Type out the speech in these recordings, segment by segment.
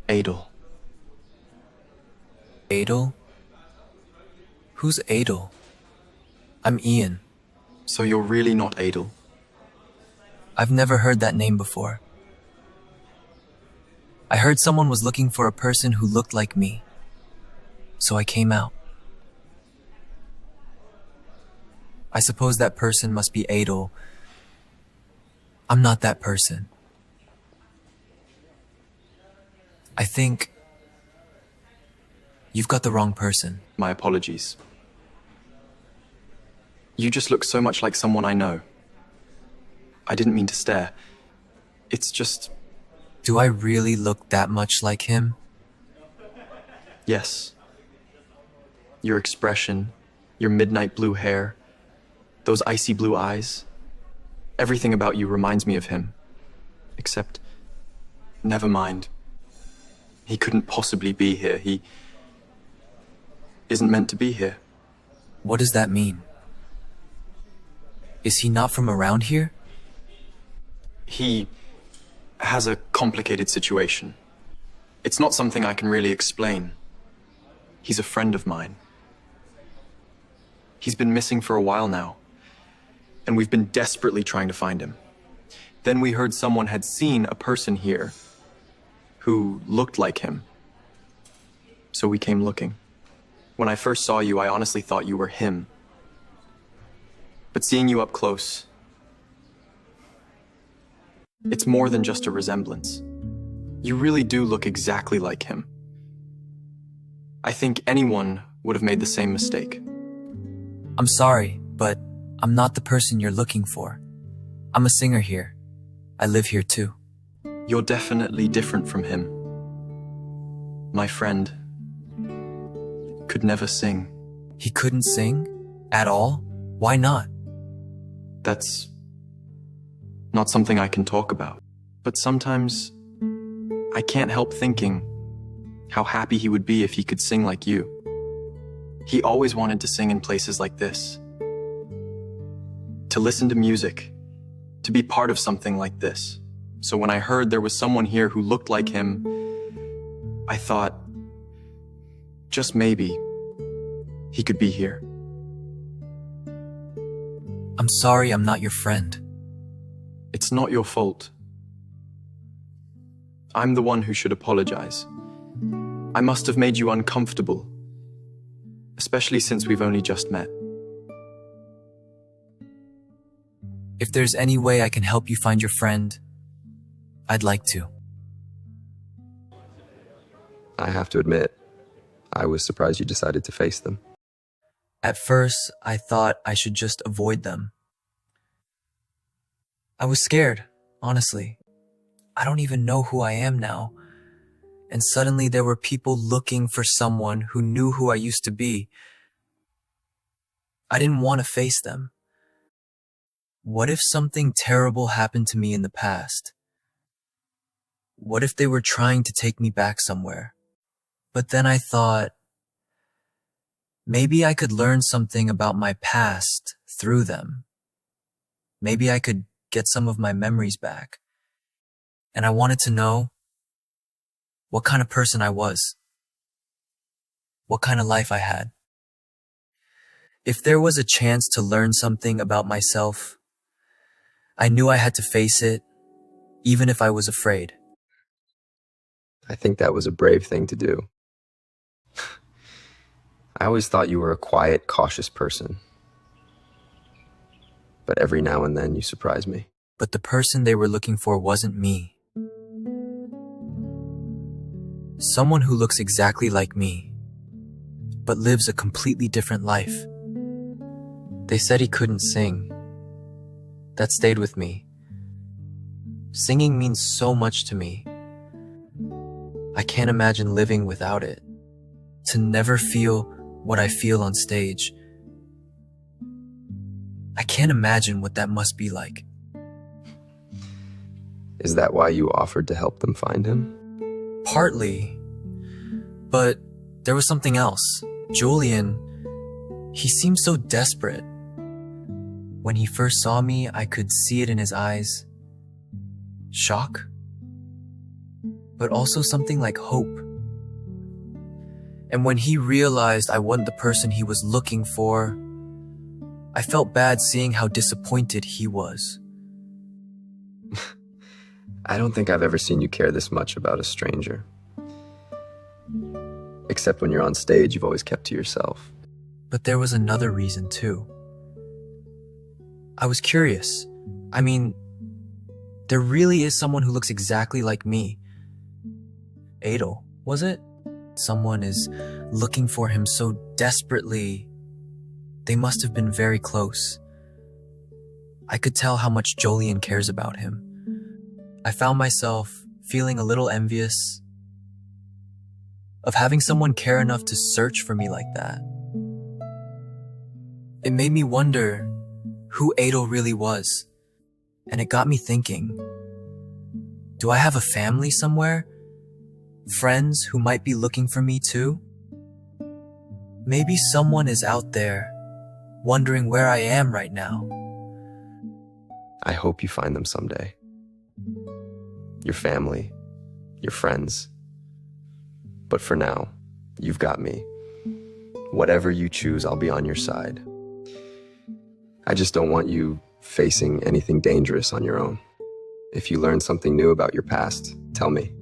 Adel. Adel? Who's Adel? I'm Ian. So you're really not Adel? I've never heard that name before. I heard someone was looking for a person who looked like me, so I came out. I suppose that person must be Adel. I'm not that person. I think you've got the wrong person. My apologies. You just look so much like someone I know. I didn't mean to stare. It's just... Do I really look that much like him? Yes. Your expression, your midnight blue hair, those icy blue eyes. Everything about you reminds me of him. Except, never mind. He couldn't possibly be here. He isn't meant to be here. What does that mean? Is he not from around here? He has a complicated situation. It's not something I can really explain. He's a friend of mine. He's been missing for a while now, and we've been desperately trying to find him. Then we heard someone had seen a person here who looked like him. So we came looking. When I first saw you, I honestly thought you were him. But seeing you up close, it's more than just a resemblance. You really do look exactly like him. I think anyone would have made the same mistake. I'm sorry, but I'm not the person you're looking for. I'm a singer here. I live here too. You're definitely different from him. My friend could never sing. He couldn't sing? At all? Why not? That's not something I can talk about. But sometimes I can't help thinking how happy he would be if he could sing like you. He always wanted to sing in places like this. To listen to music, to be part of something like this. So when I heard there was someone here who looked like him, I thought, just maybe, he could be here. I'm sorry I'm not your friend. It's not your fault. I'm the one who should apologize. I must have made you uncomfortable, especially since we've only just met. If there's any way I can help you find your friend, I'd like to. I have to admit, I was surprised you decided to face them. At first, I thought I should just avoid them. I was scared, honestly. I don't even know who I am now. And suddenly there were people looking for someone who knew who I used to be. I didn't want to face them. What if something terrible happened to me in the past? What if they were trying to take me back somewhere? But then I thought, maybe I could learn something about my past through them. Maybe I could get some of my memories back. And I wanted to know what kind of person I was, what kind of life I had. If there was a chance to learn something about myself, I knew I had to face it, even if I was afraid. I think that was a brave thing to do. I always thought you were a quiet, cautious person. But every now and then you surprise me. But the person they were looking for wasn't me. Someone who looks exactly like me, but lives a completely different life. They said he couldn't sing. That stayed with me. Singing means so much to me. I can't imagine living without it. To never feel what I feel on stage. I can't imagine what that must be like. Is that why you offered to help them find him? Partly, but there was something else. Julian, he seemed so desperate. When he first saw me, I could see it in his eyes. Shock? but also something like hope. And when he realized I wasn't the person he was looking for, I felt bad seeing how disappointed he was. I don't think I've ever seen you care this much about a stranger. Except when you're on stage, you've always kept to yourself. But there was another reason too. I was curious. I mean, there really is someone who looks exactly like me. Adel, was it? Someone is looking for him so desperately. They must have been very close. I could tell how much Julian cares about him. I found myself feeling a little envious of having someone care enough to search for me like that. It made me wonder who Adel really was, and it got me thinking, do I have a family somewhere? Friends who might be looking for me too? Maybe someone is out there wondering where I am right now. I hope you find them someday. Your family, your friends. But for now, you've got me. Whatever you choose, I'll be on your side. I just don't want you facing anything dangerous on your own. If you learn something new about your past, tell me.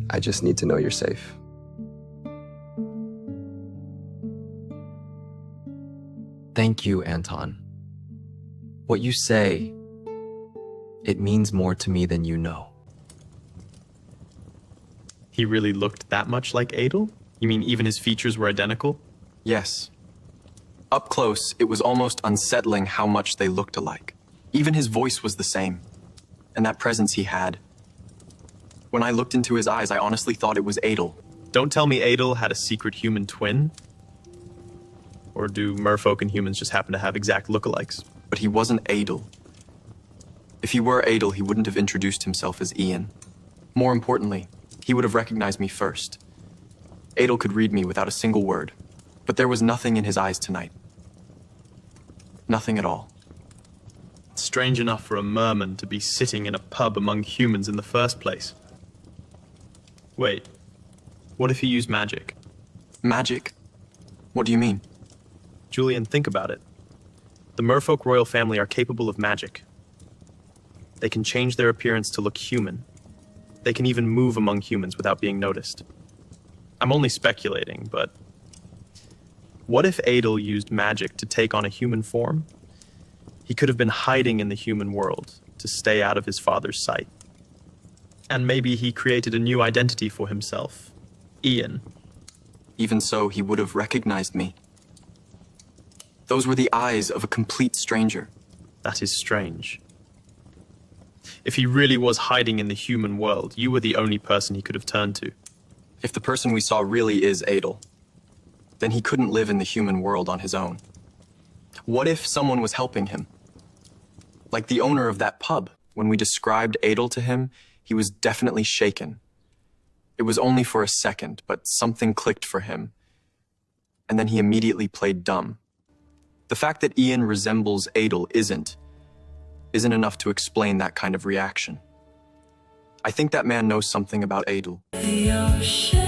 I just need to know you're safe. Thank you, Anton. What you say, it means more to me than you know. He really looked that much like Adel? You mean even his features were identical? Yes. Up close, it was almost unsettling how much they looked alike. Even his voice was the same. And that presence he had. When I looked into his eyes, I honestly thought it was Adel. Don't tell me Adel had a secret human twin? Or do merfolk and humans just happen to have exact lookalikes? But he wasn't Adel. If he were Adel, he wouldn't have introduced himself as Ian. More importantly, he would have recognized me first. Adel could read me without a single word, but there was nothing in his eyes tonight. Nothing at all. Strange enough for a merman to be sitting in a pub among humans in the first place. Wait, what if he used magic? Magic? What do you mean? Julian, think about it. The merfolk royal family are capable of magic. They can change their appearance to look human. They can even move among humans without being noticed. I'm only speculating, but what if Adel used magic to take on a human form? He could have been hiding in the human world to stay out of his father's sight. And maybe he created a new identity for himself, Ian. Even so, he would have recognized me. Those were the eyes of a complete stranger. That is strange. If he really was hiding in the human world, you were the only person he could have turned to. If the person we saw really is Adel, then he couldn't live in the human world on his own. What if someone was helping him? Like the owner of that pub. When we described Adel to him, he was definitely shaken. It was only for a second, but something clicked for him. And then he immediately played dumb. The fact that Ian resembles Adel isn't enough to explain that kind of reaction. I think that man knows something about Adel. The ocean.